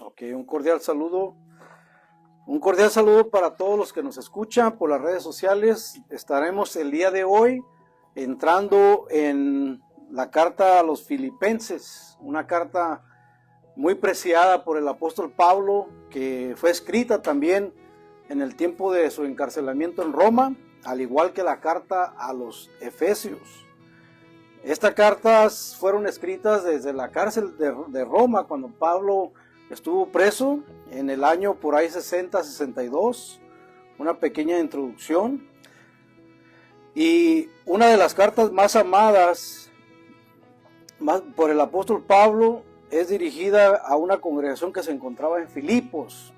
Ok, un cordial saludo para todos los que nos escuchan por las redes sociales. Estaremos el día de hoy entrando en la carta a los Filipenses, una carta muy preciada por el apóstol Pablo, que fue escrita también en el tiempo de su encarcelamiento en Roma, al igual que la carta a los Efesios. Estas cartas fueron escritas desde la cárcel de Roma, cuando Pablo estuvo preso en el año por ahí 60-62, una pequeña introducción. Y una de las cartas más amadas por el apóstol Pablo es dirigida a una congregación que se encontraba en Filipos.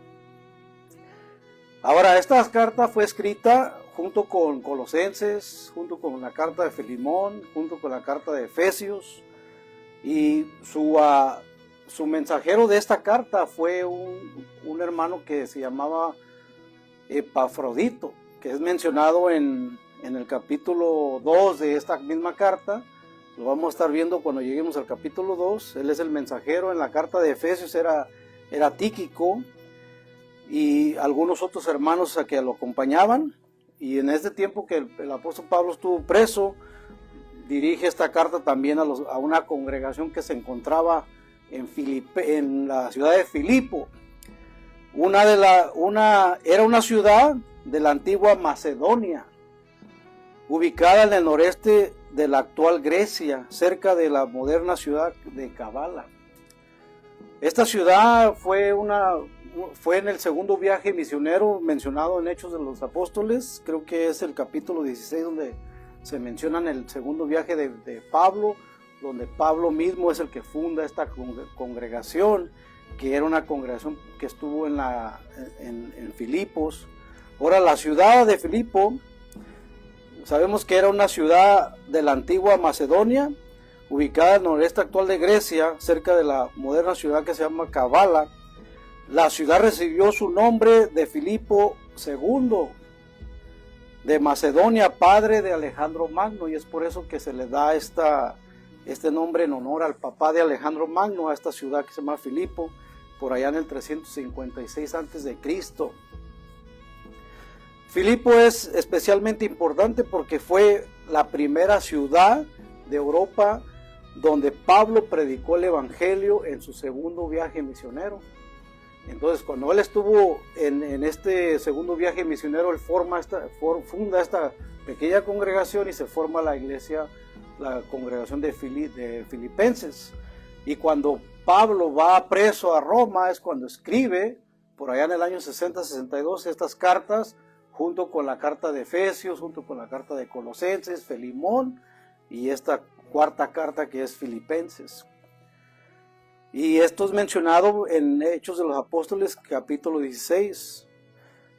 Ahora, esta carta fue escrita junto con Colosenses, junto con la carta de Filemón, junto con la carta de Efesios, y su mensajero de esta carta fue un hermano que se llamaba Epafrodito, que es mencionado en el capítulo 2 de esta misma carta. Lo vamos a estar viendo cuando lleguemos al capítulo 2. Él es el mensajero. En la carta de Efesios era Tíquico y algunos otros hermanos a que lo acompañaban. Y en este tiempo que el apóstol Pablo estuvo preso, dirige esta carta también a una congregación que se encontraba en la ciudad de Filipo. Era una ciudad de la antigua Macedonia, ubicada en el noreste de la actual Grecia, cerca de la moderna ciudad de Kavala. Esta ciudad fue en el segundo viaje misionero mencionado en Hechos de los Apóstoles. Creo que es el capítulo 16 donde se menciona el segundo viaje de Pablo, donde Pablo mismo es el que funda esta congregación, que era una congregación que estuvo en Filipos. Ahora, la ciudad de Filipo, sabemos que era una ciudad de la antigua Macedonia, ubicada en el noreste actual de Grecia, cerca de la moderna ciudad que se llama Kavala. La ciudad recibió su nombre de Filipo II de Macedonia, padre de Alejandro Magno, y es por eso que se le da este nombre en honor al papá de Alejandro Magno, a esta ciudad que se llama Filipo, por allá en el 356 a.C. Filipo es especialmente importante porque fue la primera ciudad de Europa donde Pablo predicó el evangelio en su segundo viaje misionero. Entonces, cuando él estuvo en este segundo viaje misionero, él funda esta pequeña congregación y se forma la iglesia, la congregación de Filipenses. Y cuando Pablo va preso a Roma es cuando escribe, por allá en el año 60-62, estas cartas, junto con la carta de Efesios, junto con la carta de Colosenses, Filemón, y esta cuarta carta que es Filipenses. Y esto es mencionado en Hechos de los Apóstoles, capítulo 16.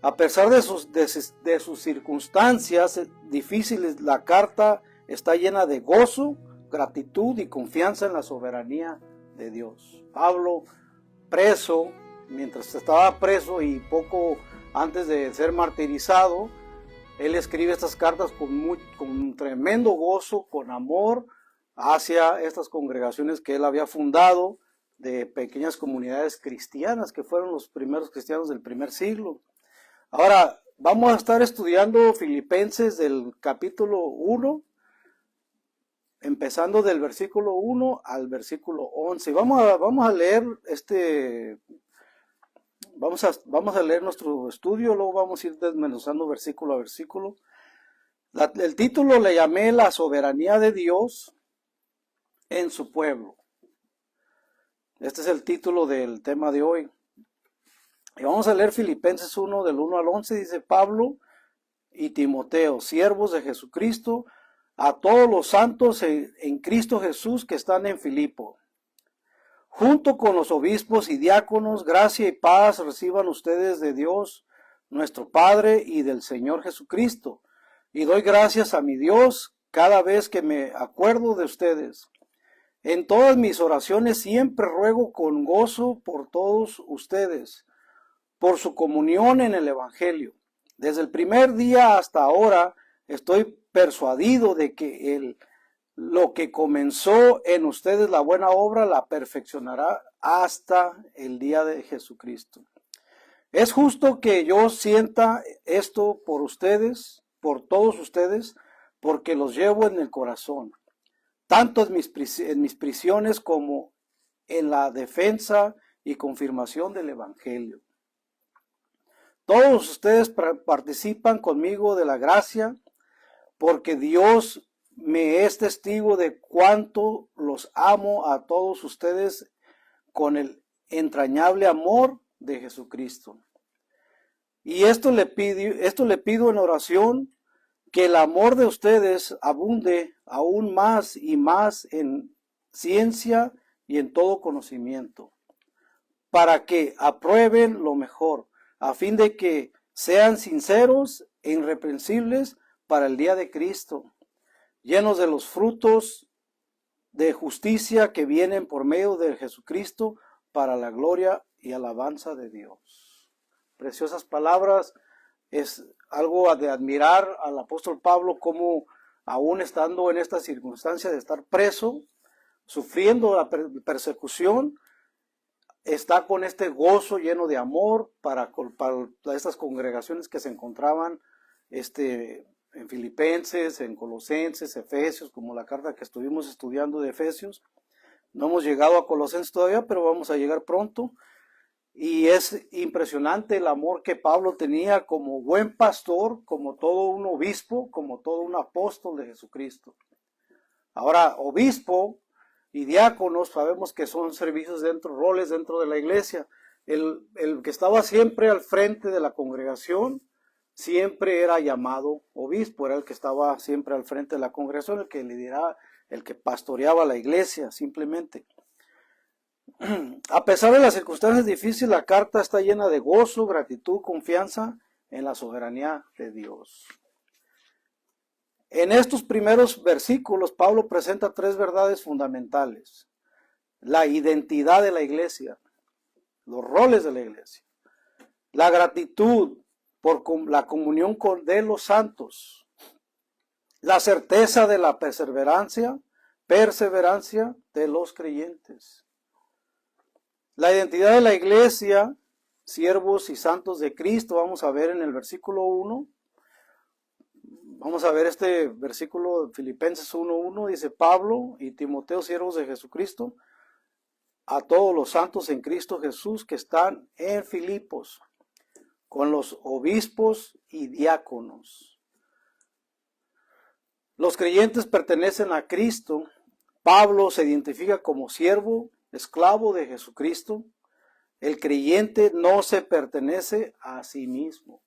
A pesar de sus circunstancias difíciles, la carta está llena de gozo, gratitud y confianza en la soberanía de Dios. Pablo, preso, mientras estaba preso y poco antes de ser martirizado, él escribe estas cartas con tremendo gozo, con amor hacia estas congregaciones que él había fundado, de pequeñas comunidades cristianas que fueron los primeros cristianos del primer siglo. Ahora vamos a estar estudiando Filipenses del capítulo 1, empezando del versículo 1 al versículo 11. Vamos a leer vamos a leer nuestro estudio, luego vamos a ir desmenuzando versículo a versículo. El título le llamé La soberanía de Dios en su pueblo. Este es el título del tema de hoy. Y vamos a leer Filipenses 1 del 1 al 11. Dice: Pablo y Timoteo, siervos de Jesucristo, a todos los santos en Cristo Jesús que están en Filipo. Junto con los obispos y diáconos, gracia y paz reciban ustedes de Dios, nuestro Padre, y del Señor Jesucristo. Y doy gracias a mi Dios cada vez que me acuerdo de ustedes. En todas mis oraciones siempre ruego con gozo por todos ustedes, por su comunión en el Evangelio. Desde el primer día hasta ahora estoy persuadido de que lo que comenzó en ustedes la buena obra la perfeccionará hasta el día de Jesucristo. Es justo que yo sienta esto por ustedes, por todos ustedes, porque los llevo en el corazón, tanto en mis prisiones como en la defensa y confirmación del Evangelio. Todos ustedes participan conmigo de la gracia, porque Dios me es testigo de cuánto los amo a todos ustedes con el entrañable amor de Jesucristo. Y esto le pido en oración, que el amor de ustedes abunde aún más y más en ciencia y en todo conocimiento, para que aprueben lo mejor, a fin de que sean sinceros e irreprensibles para el día de Cristo, llenos de los frutos de justicia que vienen por medio de Jesucristo para la gloria y alabanza de Dios. Preciosas palabras. Es algo de admirar al apóstol Pablo, como aún estando en esta circunstancia de estar preso, sufriendo la persecución, está con este gozo lleno de amor para estas congregaciones que se encontraban en Filipenses, en Colosenses, Efesios, como la carta que estuvimos estudiando de Efesios. No hemos llegado a Colosenses todavía, pero vamos a llegar pronto. Y es impresionante el amor que Pablo tenía como buen pastor, como todo un obispo, como todo un apóstol de Jesucristo. Ahora, obispo y diáconos sabemos que son servicios roles dentro de la iglesia. El que estaba siempre al frente de la congregación siempre era llamado obispo, era el que estaba siempre al frente de la congregación, el que lideraba, el que pastoreaba la iglesia simplemente. A pesar de las circunstancias difíciles, la carta está llena de gozo, gratitud, confianza en la soberanía de Dios. En estos primeros versículos, Pablo presenta tres verdades fundamentales: la identidad de la iglesia, los roles de la iglesia, la gratitud por la comunión de los santos, la certeza de la perseverancia de los creyentes. La identidad de la iglesia, siervos y santos de Cristo, vamos a ver en el versículo 1. Vamos a ver este versículo de Filipenses 1:1, dice: Pablo y Timoteo, siervos de Jesucristo, a todos los santos en Cristo Jesús que están en Filipos, con los obispos y diáconos. Los creyentes pertenecen a Cristo. Pablo se identifica como siervo, esclavo de Jesucristo. El creyente no se pertenece a sí mismo.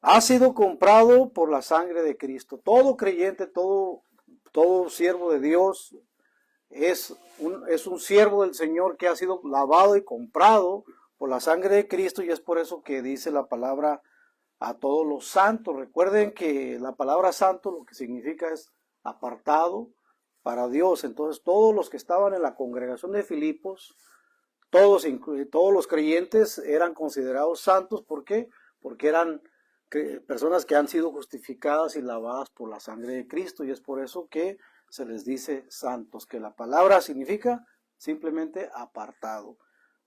Ha sido comprado por la sangre de Cristo. Todo creyente, todo siervo de Dios es un siervo del Señor que ha sido lavado y comprado por la sangre de Cristo, y es por eso que dice la palabra a todos los santos. Recuerden que la palabra santo lo que significa es apartado para Dios. Entonces todos los que estaban en la congregación de Filipos, todos los creyentes eran considerados santos. ¿Por qué? Porque eran personas que han sido justificadas y lavadas por la sangre de Cristo, y es por eso que se les dice santos, que la palabra significa simplemente apartado.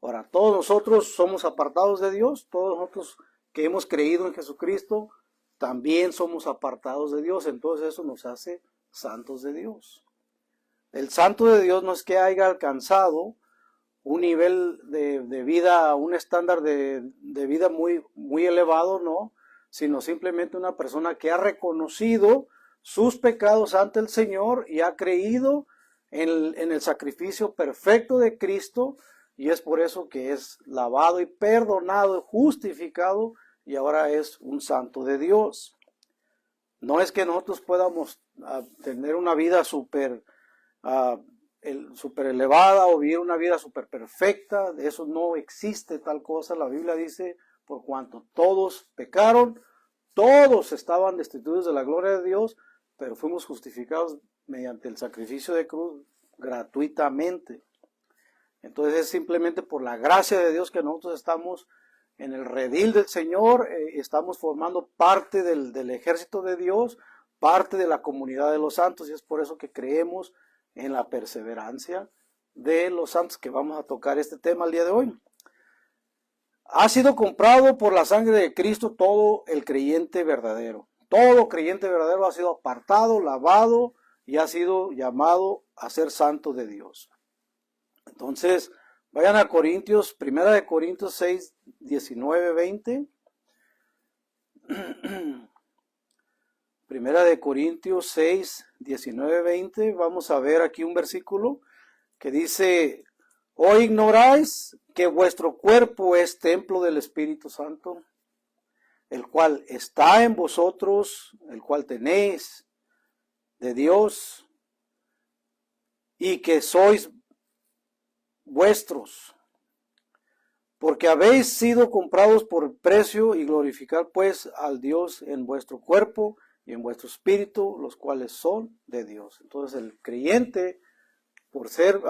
Ahora, todos nosotros somos apartados de Dios, todos nosotros que hemos creído en Jesucristo también somos apartados de Dios, entonces eso nos hace santos de Dios. El santo de Dios no es que haya alcanzado un nivel de vida, un estándar de vida muy, muy elevado, no, sino simplemente una persona que ha reconocido sus pecados ante el Señor y ha creído en el sacrificio perfecto de Cristo, y es por eso que es lavado y perdonado, justificado, y ahora es un santo de Dios. No es que nosotros podamos tener una vida súper elevada o vivir una vida súper perfecta. De eso no existe tal cosa. La Biblia dice: por cuanto todos pecaron, todos estaban destituidos de la gloria de Dios, pero fuimos justificados mediante el sacrificio de cruz gratuitamente. Entonces es simplemente por la gracia de Dios que nosotros estamos en el redil del Señor, estamos formando parte del ejército de Dios, parte de la comunidad de los santos, y es por eso que creemos en la perseverancia de los santos, que vamos a tocar este tema el día de hoy. Ha sido comprado por la sangre de Cristo todo el creyente verdadero. Todo creyente verdadero ha sido apartado, lavado y ha sido llamado a ser santo de Dios. Entonces, vayan a Corintios, 1 Corintios 6, 19, 20. 1 Corintios 6, 19, 20. Vamos a ver aquí un versículo que dice: ¿O ignoráis que vuestro cuerpo es templo del Espíritu Santo, el cual está en vosotros, el cual tenéis de Dios, y que sois vuestros? Porque habéis sido comprados por precio, y glorificar pues al Dios en vuestro cuerpo y en vuestro espíritu, los cuales son de Dios. Entonces el creyente, por ser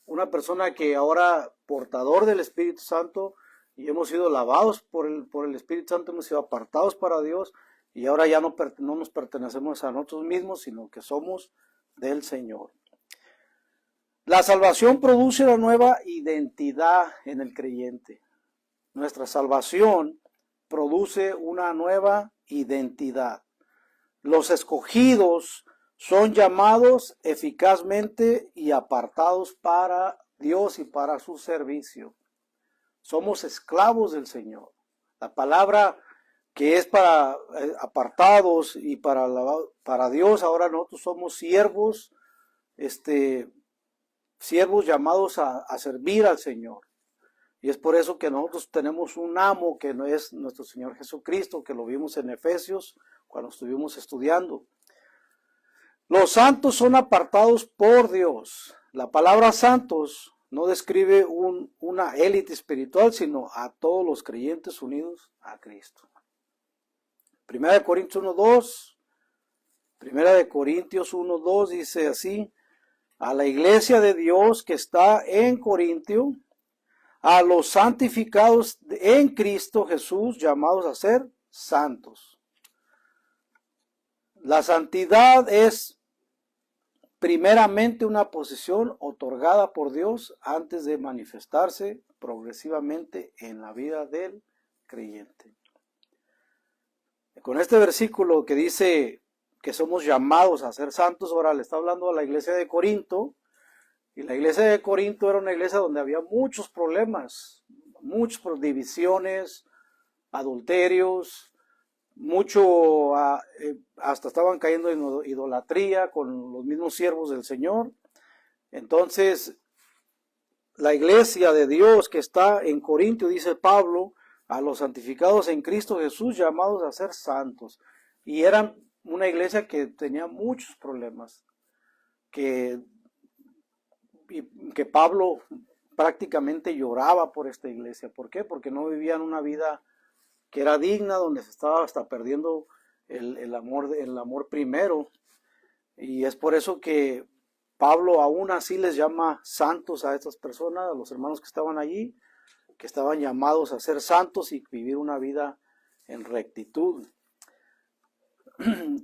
una persona que ahora portador del Espíritu Santo, y hemos sido lavados por el Espíritu Santo, hemos sido apartados para Dios, y ahora ya no nos pertenecemos a nosotros mismos, sino que somos del Señor. La salvación produce una nueva identidad en el creyente. Nuestra salvación produce una nueva identidad. Los escogidos son llamados eficazmente y apartados para Dios y para su servicio. Somos esclavos del Señor. La palabra que es para apartados y para Dios, ahora nosotros somos siervos, siervos llamados a servir al Señor. Y es por eso que nosotros tenemos un amo que no es nuestro Señor Jesucristo, que lo vimos en Efesios cuando estuvimos estudiando. Los santos son apartados por Dios. La palabra santos no describe una élite espiritual, sino a todos los creyentes unidos a Cristo. 1 Corintios 1:2. 1 Corintios 1:2 dice así: a la iglesia de Dios que está en Corintio, a los santificados en Cristo Jesús, llamados a ser santos. La santidad es primeramente una posición otorgada por Dios antes de manifestarse progresivamente en la vida del creyente. Con este versículo que dice que somos llamados a ser santos, ahora le está hablando a la iglesia de Corinto, y la iglesia de Corinto era una iglesia donde había muchos problemas, muchas divisiones, adulterios, hasta estaban cayendo en idolatría con los mismos siervos del Señor. Entonces, la iglesia de Dios que está en Corinto, dice Pablo, a los santificados en Cristo Jesús, llamados a ser santos. Y eran una iglesia que tenía muchos problemas, que Pablo prácticamente lloraba por esta iglesia. ¿Por qué? Porque no vivían una vida que era digna, donde se estaba hasta perdiendo el amor primero. Y es por eso que Pablo aún así les llama santos a estas personas, a los hermanos que estaban allí, que estaban llamados a ser santos y vivir una vida en rectitud.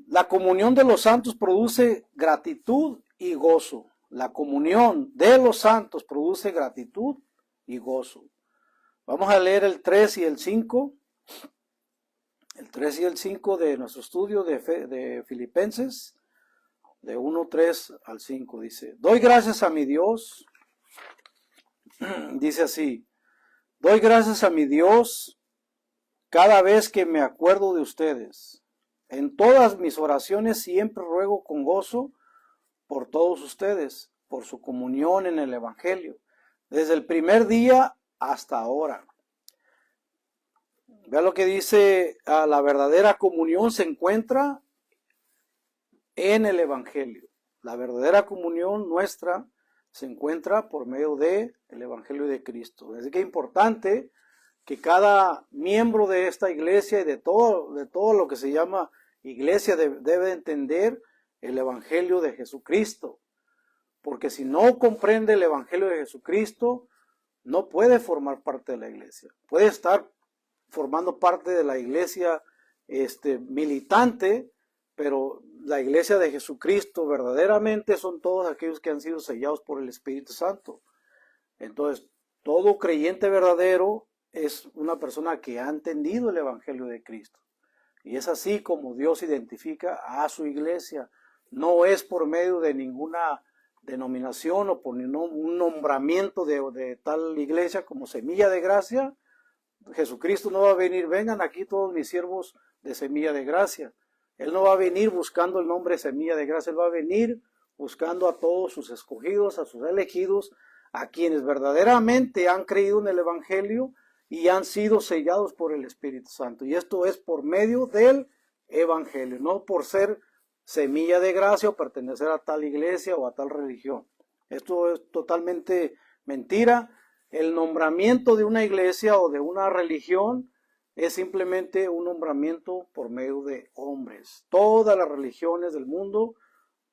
La comunión de los santos produce gratitud y gozo. La comunión de los santos produce gratitud y gozo. Vamos a leer el 3 y el 5. El 3 y el 5 de nuestro estudio de Filipenses, de 1:3 al 5, dice: doy gracias a mi Dios, dice así: doy gracias a mi Dios cada vez que me acuerdo de ustedes. En todas mis oraciones siempre ruego con gozo por todos ustedes, por su comunión en el Evangelio, desde el primer día hasta ahora. Vea lo que dice: la verdadera comunión se encuentra en el Evangelio. La verdadera comunión nuestra se encuentra por medio del Evangelio de Cristo. Así que es importante que cada miembro de esta iglesia y de todo lo que se llama iglesia debe entender el Evangelio de Jesucristo. Porque si no comprende el Evangelio de Jesucristo, no puede formar parte de la iglesia. Puede estar formando parte de la iglesia militante, pero la iglesia de Jesucristo verdaderamente son todos aquellos que han sido sellados por el Espíritu Santo. Entonces, todo creyente verdadero es una persona que ha entendido el Evangelio de Cristo. Y es así como Dios identifica a su iglesia. No es por medio de ninguna denominación o por un nombramiento de tal iglesia como Semilla de Gracia. Jesucristo no va a venir, vengan aquí todos mis siervos de Semilla de Gracia. Él no va a venir buscando el nombre Semilla de Gracia, Él va a venir buscando a todos sus escogidos, a sus elegidos, a quienes verdaderamente han creído en el Evangelio y han sido sellados por el Espíritu Santo. Y esto es por medio del Evangelio, no por ser semilla de gracia o pertenecer a tal iglesia o a tal religión. Esto es totalmente mentira. El nombramiento de una iglesia o de una religión es simplemente un nombramiento por medio de hombres. Todas las religiones del mundo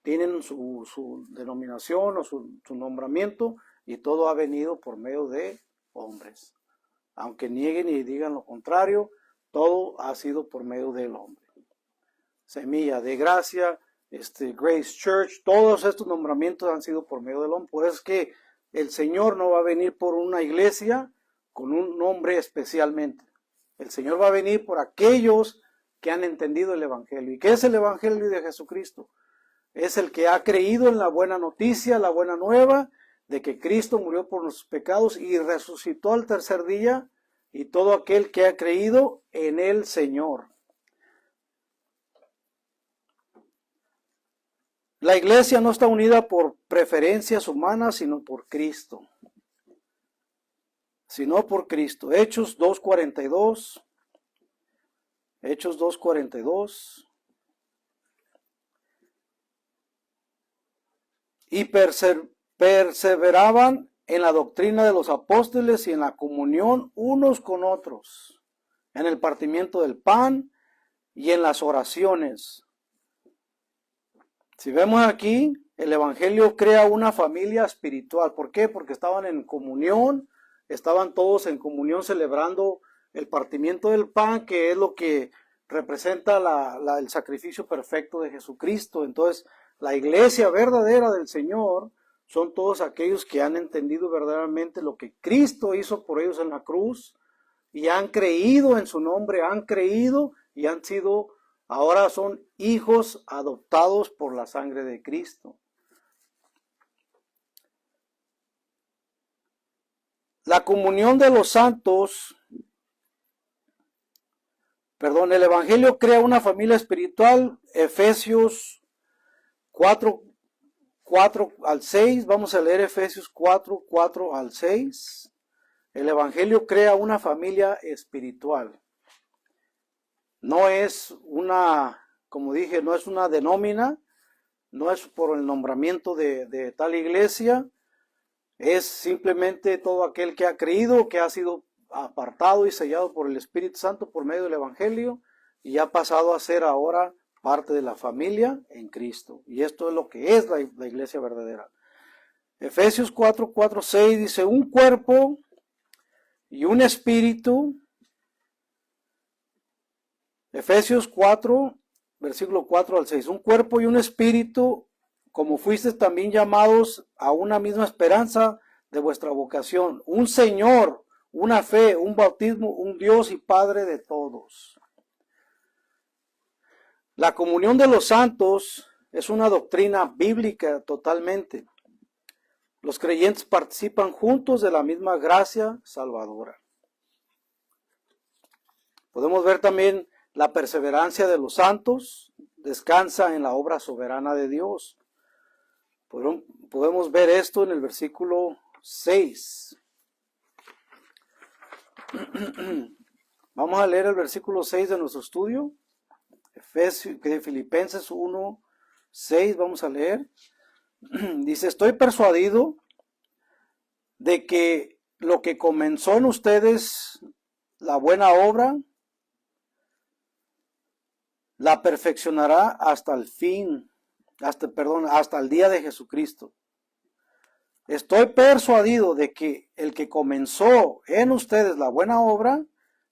tienen su denominación o su nombramiento, y todo ha venido por medio de hombres. Aunque nieguen y digan lo contrario, todo ha sido por medio del hombre. Semilla de Gracia, Grace Church, todos estos nombramientos han sido por medio del hombre. Por eso es que el Señor no va a venir por una iglesia con un nombre especialmente. El Señor va a venir por aquellos que han entendido el Evangelio. ¿Y qué es el Evangelio de Jesucristo? Es el que ha creído en la buena noticia, la buena nueva, de que Cristo murió por nuestros pecados y resucitó al tercer día, y todo aquel que ha creído en el Señor. La iglesia no está unida por preferencias humanas, sino por Cristo. Sino por Cristo. Hechos 2:42. Hechos 2:42. Y perseveraban en la doctrina de los apóstoles y en la comunión unos con otros, en el partimiento del pan y en las oraciones. Si vemos aquí, el Evangelio crea una familia espiritual. ¿Por qué? Porque estaban en comunión, estaban todos en comunión celebrando el partimiento del pan, que es lo que representa el sacrificio perfecto de Jesucristo. Entonces, la iglesia verdadera del Señor son todos aquellos que han entendido verdaderamente lo que Cristo hizo por ellos en la cruz y han creído en su nombre, han creído y han sido, ahora son hijos adoptados por la sangre de Cristo. La comunión de los santos, el Evangelio crea una familia espiritual. Efesios 4 al 6, vamos a leer Efesios 4 al 6. El Evangelio crea una familia espiritual. No es una, como dije, no es una denómina, no es por el nombramiento de tal iglesia, es simplemente todo aquel que ha creído, que ha sido apartado y sellado por el Espíritu Santo por medio del Evangelio y ha pasado a ser ahora parte de la familia en Cristo. Y esto es lo que es la iglesia verdadera. Efesios 4:6 dice, un cuerpo y un espíritu. Efesios 4, versículo 4 al 6. Un cuerpo y un espíritu, como fuisteis también llamados a una misma esperanza de vuestra vocación. Un Señor, una fe, un bautismo, un Dios y Padre de todos. La comunión de los santos es una doctrina bíblica totalmente. Los creyentes participan juntos de la misma gracia salvadora. Podemos ver también la perseverancia de los santos, descansa en la obra soberana de Dios. Podemos ver esto en el versículo 6. Vamos a leer el versículo 6 de nuestro estudio. Filipenses 1:6, vamos a leer. Dice, estoy persuadido de que lo que comenzó en ustedes, la buena obra, la perfeccionará hasta el fin, hasta el día de Jesucristo. Estoy persuadido de que el que comenzó en ustedes la buena obra,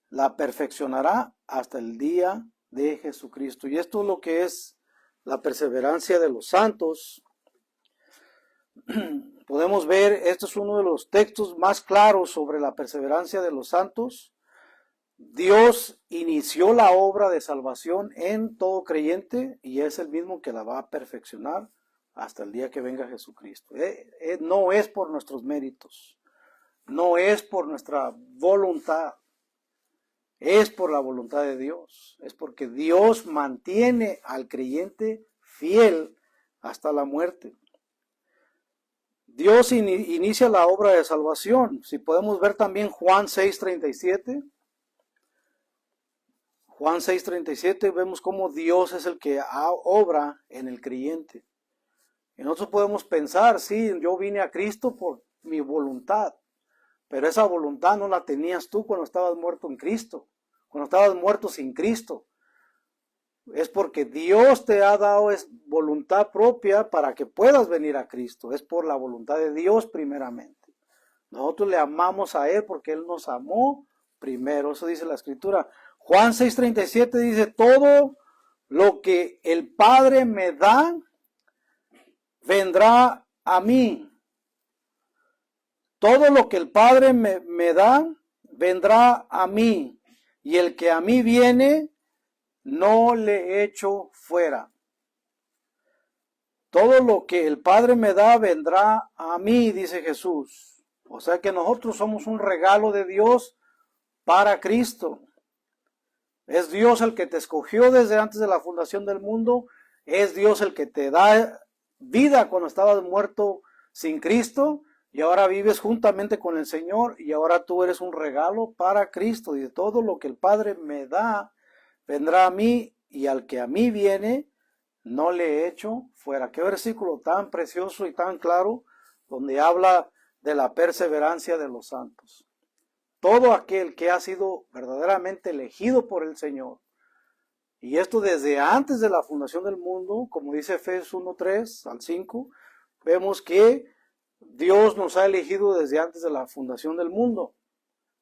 la perfeccionará hasta el día de Jesucristo. Y esto es lo que es la perseverancia de los santos, podemos ver, este es uno de los textos más claros sobre la perseverancia de los santos. Dios inició la obra de salvación en todo creyente y es el mismo que la va a perfeccionar hasta el día que venga Jesucristo. No es por nuestros méritos, no es por nuestra voluntad, es por la voluntad de Dios. Es porque Dios mantiene al creyente fiel hasta la muerte. Dios inicia la obra de salvación. Si podemos ver también Juan 6:37. Juan 6:37 vemos cómo Dios es el que obra en el creyente. Y nosotros podemos pensar, sí, yo vine a Cristo por mi voluntad, pero esa voluntad no la tenías tú cuando estabas muerto en Cristo, cuando estabas muerto sin Cristo. Es porque Dios te ha dado voluntad propia para que puedas venir a Cristo. Es por la voluntad de Dios primeramente. Nosotros le amamos a Él porque Él nos amó primero. Eso dice la Escritura. Juan 6:37 dice, todo lo que el Padre me da, vendrá a mí. Todo lo que el Padre me da, vendrá a mí. Y el que a mí viene, no le echo fuera. Todo lo que el Padre me da, vendrá a mí, dice Jesús. O sea que nosotros somos un regalo de Dios para Cristo. Es Dios el que te escogió desde antes de la fundación del mundo. Es Dios el que te da vida cuando estabas muerto sin Cristo. Y ahora vives juntamente con el Señor. Y ahora tú eres un regalo para Cristo. Y todo lo que el Padre me da, vendrá a mí. Y al que a mí viene, no le echo fuera. Qué versículo tan precioso y tan claro. Donde habla de la perseverancia de los santos. Todo aquel que ha sido verdaderamente elegido por el Señor, y esto desde antes de la fundación del mundo, como dice Efesios 1:3 al 5, vemos que Dios nos ha elegido desde antes de la fundación del mundo,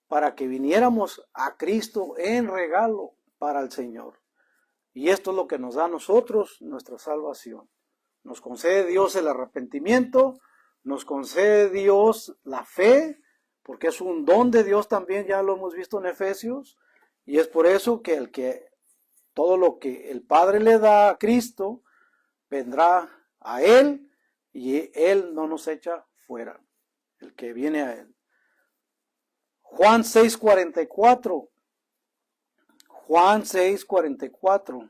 para que viniéramos a Cristo en regalo para el Señor. Y esto es lo que nos da a nosotros nuestra salvación. Nos concede Dios el arrepentimiento, nos concede Dios la fe, porque es un don de Dios también, ya lo hemos visto en Efesios, y es por eso que todo lo que el Padre le da a Cristo, vendrá a Él, y Él no nos echa fuera, el que viene a Él. Juan 6:44, Juan 6:44.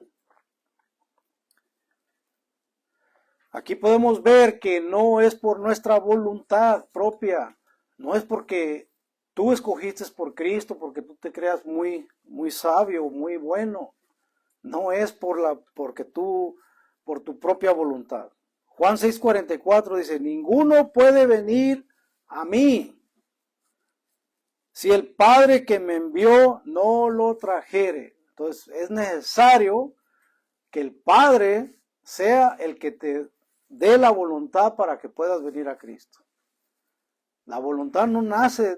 Aquí podemos ver que no es por nuestra voluntad propia, no es porque tú escogiste por Cristo, porque tú te creas muy sabio, muy bueno. No es por tu propia voluntad. Juan 6:44 dice, ninguno puede venir a mí si el Padre que me envió no lo trajere. Entonces es necesario que el Padre sea el que te dé la voluntad para que puedas venir a Cristo. La voluntad no nace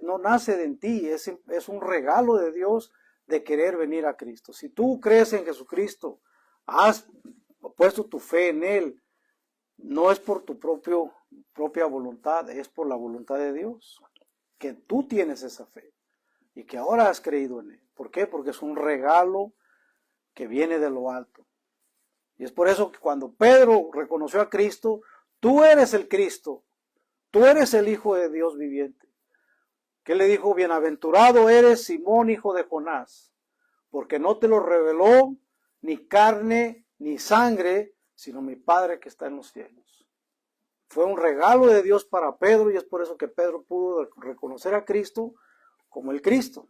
de ti, es un regalo de Dios de querer venir a Cristo. Si tú crees en Jesucristo, has puesto tu fe en Él, no es por tu propia voluntad, es por la voluntad de Dios, que tú tienes esa fe y que ahora has creído en Él. ¿Por qué? Porque es un regalo que viene de lo alto. Y es por eso que cuando Pedro reconoció a Cristo, tú eres el Cristo, tú eres el Hijo de Dios viviente. ¿Qué le dijo? Bienaventurado eres, Simón, hijo de Jonás, porque no te lo reveló ni carne ni sangre, sino mi Padre que está en los cielos. Fue un regalo de Dios para Pedro y es por eso que Pedro pudo reconocer a Cristo como el Cristo.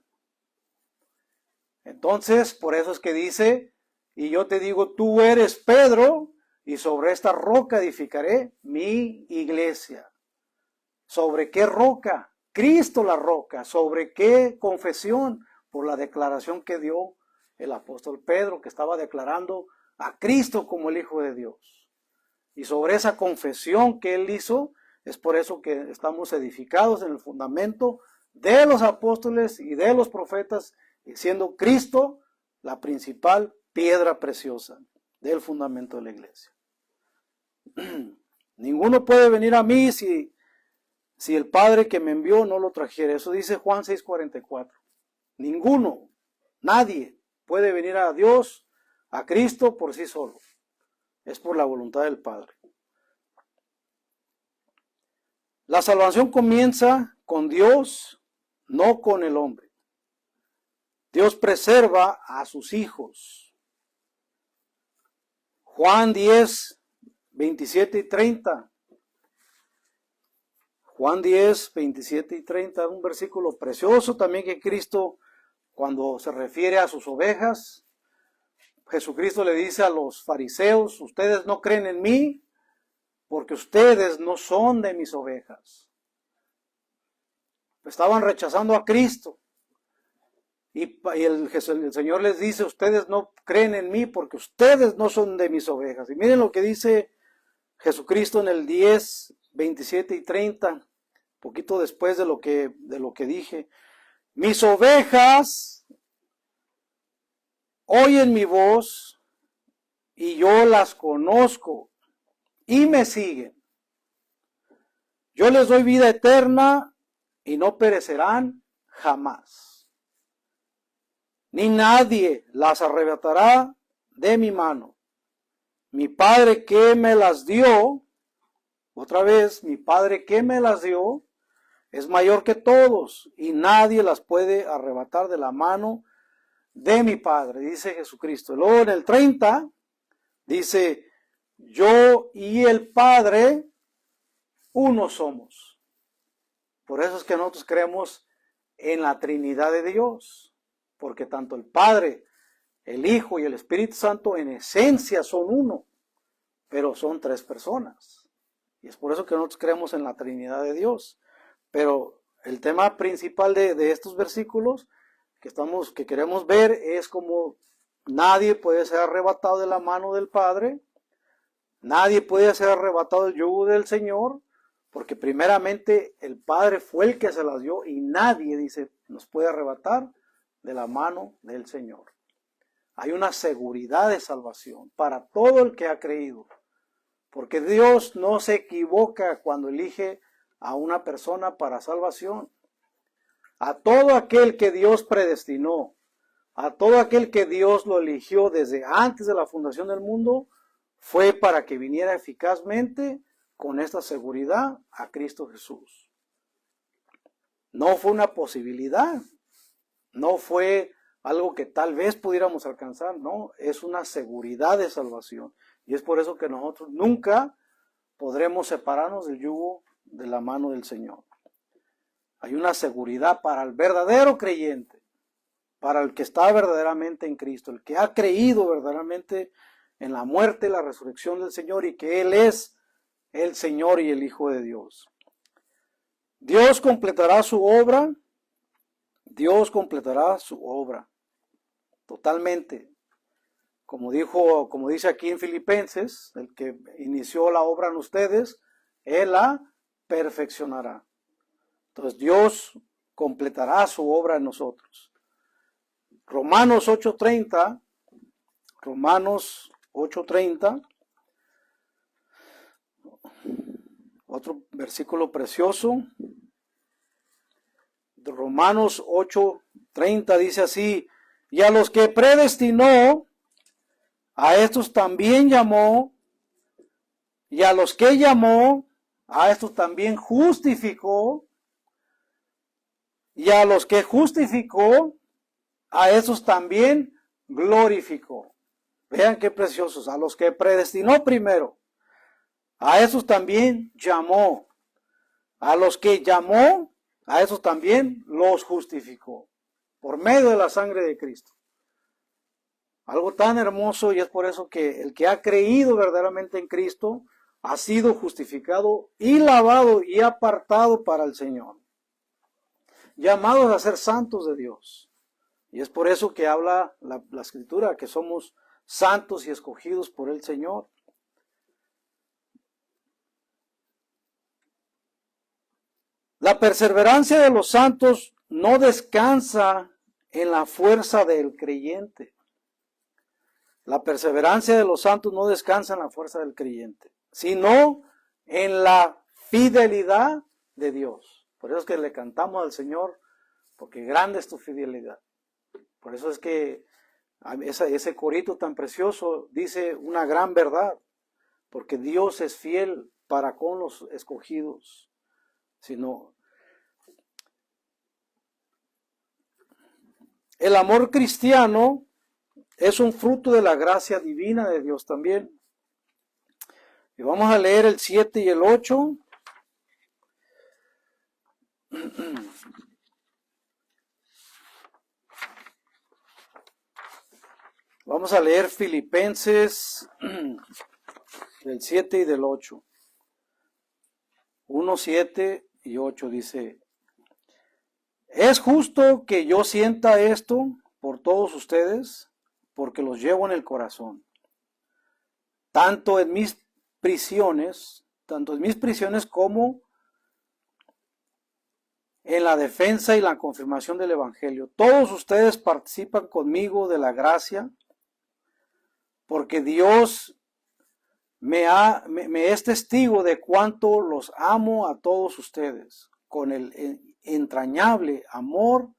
Entonces, por eso es que dice, y yo te digo, tú eres Pedro, y sobre esta roca edificaré mi iglesia. ¿Sobre qué roca? Cristo la roca. ¿Sobre qué confesión? Por la declaración que dio el apóstol Pedro, que estaba declarando a Cristo como el Hijo de Dios. Y sobre esa confesión que él hizo, es por eso que estamos edificados en el fundamento de los apóstoles y de los profetas, y siendo Cristo la principal piedra preciosa. del fundamento de la iglesia. Ninguno puede venir a mí si el Padre que me envió no lo trajera. Eso dice Juan 6:44. Ninguno, nadie puede venir a Dios, a Cristo por sí solo. Es por la voluntad del Padre. La salvación comienza con Dios, no con el hombre. Dios preserva a sus hijos. Juan 10, 27 y 30. Juan 10, 27 y 30, un versículo precioso también que Cristo, cuando se refiere a sus ovejas, Jesucristo le dice a los fariseos, ustedes no creen en mí porque ustedes no son de mis ovejas. Estaban rechazando a Cristo. Y el Señor les dice, ustedes no creen en mí porque ustedes no son de mis ovejas. Y miren lo que dice Jesucristo en el 10, 27 y 30, poquito después de lo que dije. Mis ovejas oyen mi voz y yo las conozco y me siguen. Yo les doy vida eterna y no perecerán jamás. Ni nadie las arrebatará de mi mano. Mi Padre que me las dio, otra vez, mi Padre que me las dio, es mayor que todos y nadie las puede arrebatar de la mano de mi Padre, dice Jesucristo. Luego en el 30 dice, yo y el Padre uno somos. Por eso es que nosotros creemos en la Trinidad de Dios. Porque tanto el Padre, el Hijo y el Espíritu Santo en esencia son uno, pero son tres personas. Y es por eso que nosotros creemos en la Trinidad de Dios. Pero el tema principal de estos versículos que queremos ver es como nadie puede ser arrebatado de la mano del Padre, nadie puede ser arrebatado del yugo del Señor, porque primeramente el Padre fue el que se las dio y nadie, dice, nos puede arrebatar de la mano del Señor. Hay una seguridad de salvación para todo el que ha creído, porque Dios no se equivoca cuando elige a una persona para salvación. A todo aquel que Dios predestinó, a todo aquel que Dios lo eligió desde antes de la fundación del mundo, fue para que viniera eficazmente con esta seguridad a Cristo Jesús. No fue una posibilidad. No fue algo que tal vez pudiéramos alcanzar, no, es una seguridad de salvación. Y es por eso que nosotros nunca podremos separarnos del yugo de la mano del Señor. Hay una seguridad para el verdadero creyente, para el que está verdaderamente en Cristo, el que ha creído verdaderamente en la muerte y la resurrección del Señor y que Él es el Señor y el Hijo de Dios. Dios completará su obra. Dios completará su obra totalmente. Como dice aquí en Filipenses, el que inició la obra en ustedes, Él la perfeccionará. Entonces Dios completará su obra en nosotros. Romanos 8:30, otro versículo precioso. Romanos 8:30 dice así, y a los que predestinó, a estos también llamó, y a los que llamó, a estos también justificó, y a los que justificó, a estos también glorificó. Vean qué preciosos, a los que predestinó primero, a esos también llamó, a los que llamó, a esos también los justificó, por medio de la sangre de Cristo. Algo tan hermoso, y es por eso que el que ha creído verdaderamente en Cristo ha sido justificado y lavado y apartado para el Señor. Llamados a ser santos de Dios. Y es por eso que habla la Escritura, que somos santos y escogidos por el Señor. La perseverancia de los santos no descansa en la fuerza del creyente. La perseverancia de los santos no descansa en la fuerza del creyente, sino en la fidelidad de Dios. Por eso es que le cantamos al Señor, porque grande es tu fidelidad. Por eso es que ese corito tan precioso dice una gran verdad, porque Dios es fiel para con los escogidos. Sino el amor cristiano es un fruto de la gracia divina de Dios también. Y vamos a leer el 7 y el 8. Vamos a leer Filipenses del 7 y del 8. 1, 7 y 8 dice: es justo que yo sienta esto por todos ustedes, porque los llevo en el corazón, tanto en mis prisiones como en la defensa y la confirmación del Evangelio. Todos ustedes participan conmigo de la gracia, porque Dios me es testigo de cuánto los amo a todos ustedes, con el entrañable amor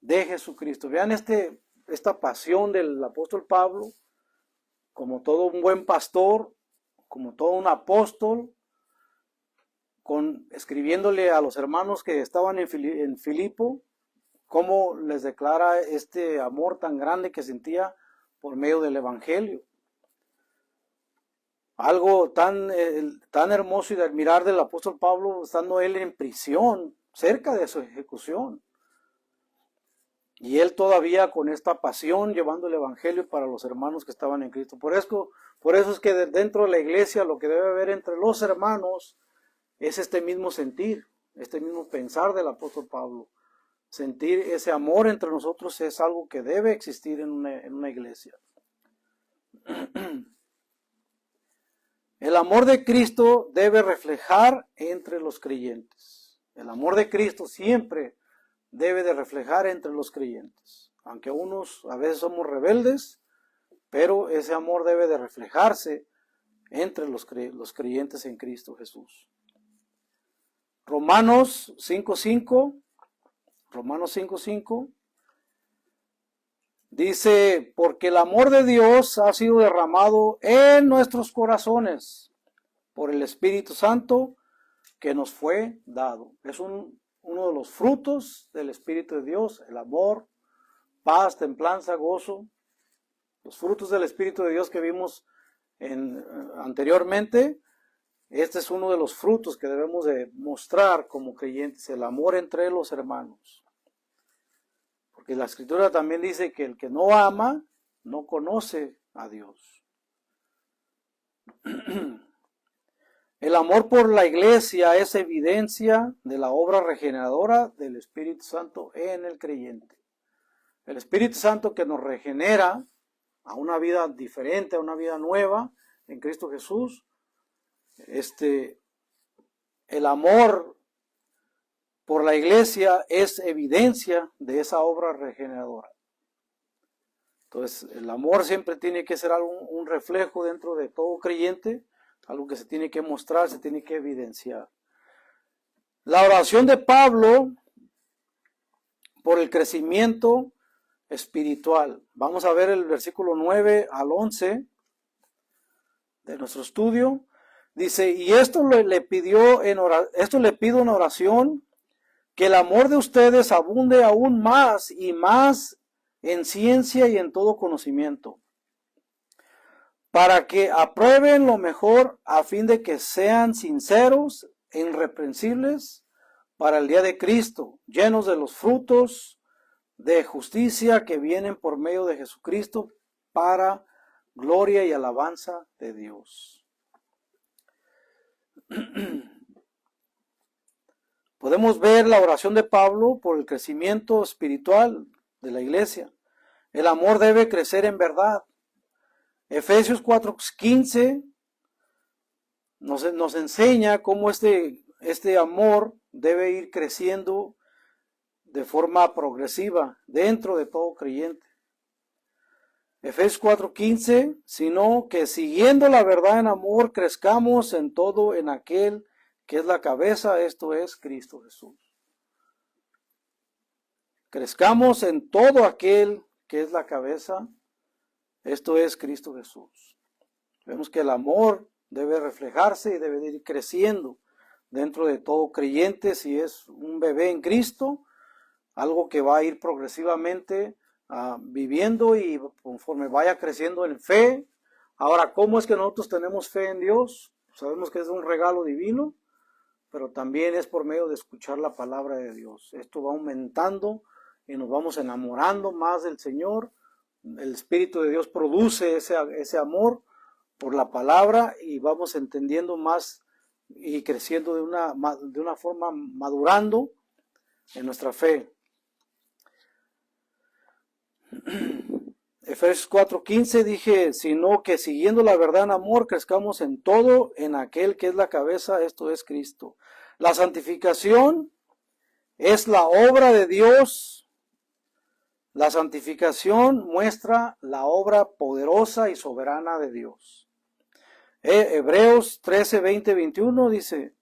de Jesucristo. Vean esta pasión del apóstol Pablo, como todo un buen pastor, como todo un apóstol, escribiéndole a los hermanos que estaban en Filipo, cómo les declara este amor tan grande que sentía por medio del Evangelio. Algo tan hermoso y de admirar del apóstol Pablo, estando él en prisión, cerca de su ejecución. Y él todavía con esta pasión llevando el Evangelio para los hermanos que estaban en Cristo. Por eso es que dentro de la iglesia lo que debe haber entre los hermanos es este mismo sentir, este mismo pensar del apóstol Pablo. Sentir ese amor entre nosotros es algo que debe existir en una iglesia. El amor de Cristo debe reflejar entre los creyentes. El amor de Cristo siempre debe de reflejar entre los creyentes. Aunque unos a veces somos rebeldes, pero ese amor debe de reflejarse entre los creyentes en Cristo Jesús. Romanos 5:5 dice: porque el amor de Dios ha sido derramado en nuestros corazones por el Espíritu Santo que nos fue dado. Es uno de los frutos del Espíritu de Dios, el amor, paz, templanza, gozo. Los frutos del Espíritu de Dios que vimos anteriormente, este es uno de los frutos que debemos de mostrar como creyentes, el amor entre los hermanos. Porque la Escritura también dice que el que no ama, no conoce a Dios. El amor por la iglesia es evidencia de la obra regeneradora del Espíritu Santo en el creyente. El Espíritu Santo que nos regenera a una vida diferente, a una vida nueva en Cristo Jesús. El amor por la iglesia es evidencia de esa obra regeneradora. Entonces, el amor siempre tiene que ser un reflejo dentro de todo creyente, algo que se tiene que mostrar, se tiene que evidenciar. La oración de Pablo por el crecimiento espiritual. Vamos a ver el versículo 9 al 11 de nuestro estudio. Dice: y esto le pido en oración, que el amor de ustedes abunde aún más y más en ciencia y en todo conocimiento, para que aprueben lo mejor, a fin de que sean sinceros e irreprensibles para el día de Cristo, llenos de los frutos de justicia que vienen por medio de Jesucristo, para gloria y alabanza de Dios. Podemos ver la oración de Pablo por el crecimiento espiritual de la iglesia. El amor debe crecer en verdad. Efesios 4:15 nos enseña cómo este amor debe ir creciendo de forma progresiva dentro de todo creyente. Efesios 4:15, sino que siguiendo la verdad en amor, crezcamos en todo en aquel que es la cabeza, esto es Cristo Jesús. Crezcamos en todo aquel que es la cabeza, esto es Cristo Jesús. Vemos que el amor debe reflejarse y debe ir creciendo dentro de todo creyente. Si es un bebé en Cristo, algo que va a ir progresivamente viviendo y conforme vaya creciendo en fe. Ahora, ¿cómo es que nosotros tenemos fe en Dios? Sabemos que es un regalo divino, pero también es por medio de escuchar la palabra de Dios. Esto va aumentando y nos vamos enamorando más del Señor. El Espíritu de Dios produce ese amor por la palabra y vamos entendiendo más y creciendo de una forma, madurando en nuestra fe. Efesios 4:15 dije, sino que siguiendo la verdad en amor, crezcamos en todo en aquel que es la cabeza, esto es Cristo. La santificación es la obra de Dios. La santificación muestra la obra poderosa y soberana de Dios. Hebreos 13:20-21 dice,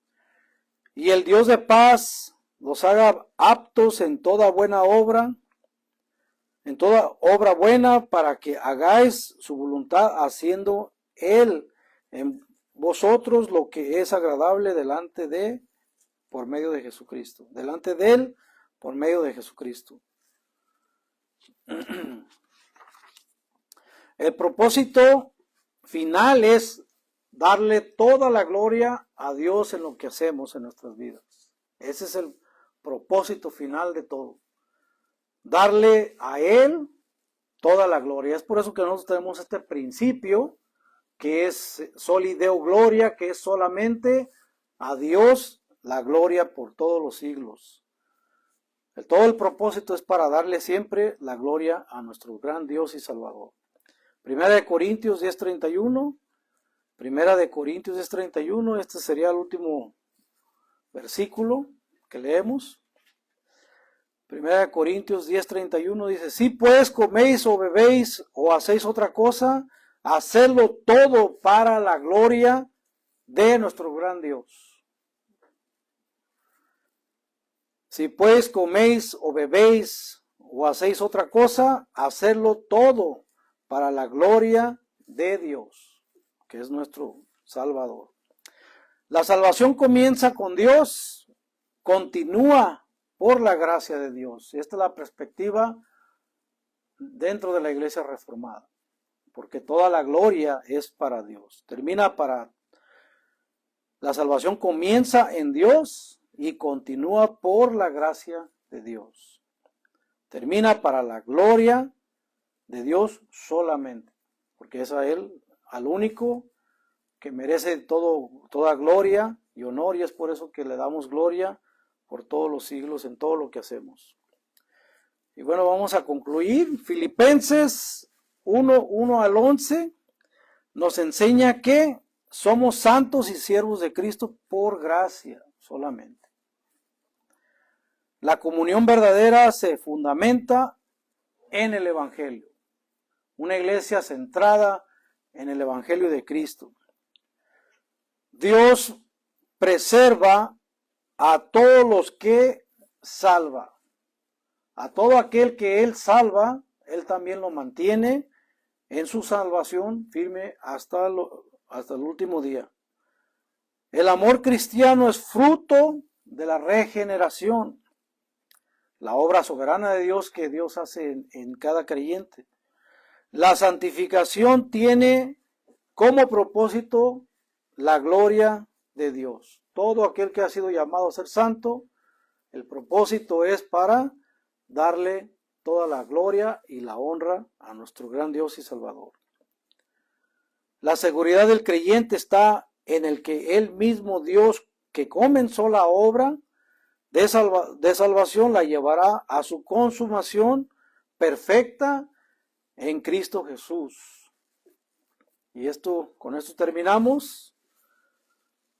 y el Dios de paz los haga aptos en toda obra buena, para que hagáis su voluntad, haciendo Él en vosotros lo que es agradable por medio de Jesucristo. Delante de Él, por medio de Jesucristo. El propósito final es darle toda la gloria a Dios en lo que hacemos en nuestras vidas. Ese es el propósito final de todo. Darle a Él toda la gloria. Es por eso que nosotros tenemos este principio que es soli Deo gloria, que es solamente a Dios la gloria por todos los siglos. Todo el propósito es para darle siempre la gloria a nuestro gran Dios y Salvador. Primera de Corintios 10:31. Primera de Corintios 10:31. Este sería el último versículo que leemos. Primera de Corintios 10:31 dice, si pues coméis o bebéis o hacéis otra cosa, hacedlo todo para la gloria de nuestro gran Dios. Si pues coméis o bebéis o hacéis otra cosa, hacedlo todo para la gloria de Dios, que es nuestro Salvador. La salvación comienza con Dios, continúa por la gracia de Dios. Esta es la perspectiva dentro de la iglesia reformada, porque toda la gloria es para Dios. La salvación comienza en Dios y continúa por la gracia de Dios. Termina para la gloria de Dios solamente, porque es a Él, al único que merece toda gloria y honor, y es por eso que le damos gloria por todos los siglos en todo lo que hacemos. Y bueno, vamos a concluir. Filipenses 1:1-11 nos enseña que somos santos y siervos de Cristo por gracia solamente. La comunión verdadera se fundamenta en el Evangelio. Una iglesia centrada en el Evangelio de Cristo. Dios preserva a todos los que salva. A todo aquel que Él salva, Él también lo mantiene en su salvación firme hasta el último día. El amor cristiano es fruto de la regeneración, la obra soberana de Dios que Dios hace en cada creyente. La santificación tiene como propósito la gloria de Dios. Todo aquel que ha sido llamado a ser santo, el propósito es para darle toda la gloria y la honra a nuestro gran Dios y Salvador. La seguridad del creyente está en el que Él mismo, Dios, que comenzó la obra de salvación, la llevará a su consumación perfecta en Cristo Jesús. Y con esto terminamos.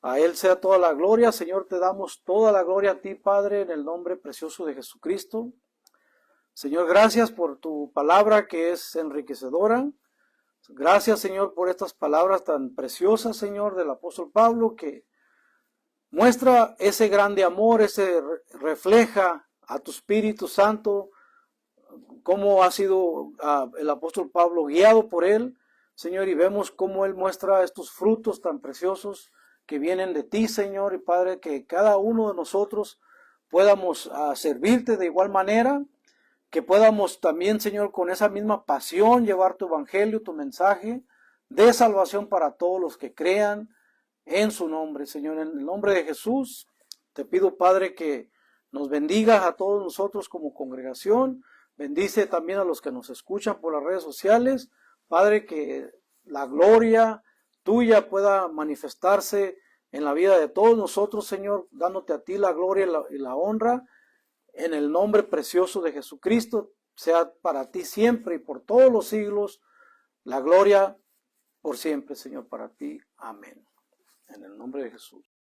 A Él sea toda la gloria. Señor, te damos toda la gloria a ti, Padre, en el nombre precioso de Jesucristo. Señor, gracias por tu palabra que es enriquecedora. Gracias, Señor, por estas palabras tan preciosas, Señor, del apóstol Pablo, que muestra ese grande amor, refleja a tu Espíritu Santo, cómo ha sido el apóstol Pablo guiado por él, Señor, y vemos cómo él muestra estos frutos tan preciosos que vienen de ti, Señor, y Padre, que cada uno de nosotros podamos servirte de igual manera, que podamos también, Señor, con esa misma pasión llevar tu evangelio, tu mensaje de salvación para todos los que crean en su nombre, Señor. En el nombre de Jesús, te pido, Padre, que nos bendigas a todos nosotros como congregación. Bendice también a los que nos escuchan por las redes sociales. Padre, que la gloria tuya pueda manifestarse en la vida de todos nosotros, Señor, dándote a ti la gloria y la honra. En el nombre precioso de Jesucristo, sea para ti siempre y por todos los siglos, la gloria por siempre, Señor, para ti. Amén. En el nombre de Jesús.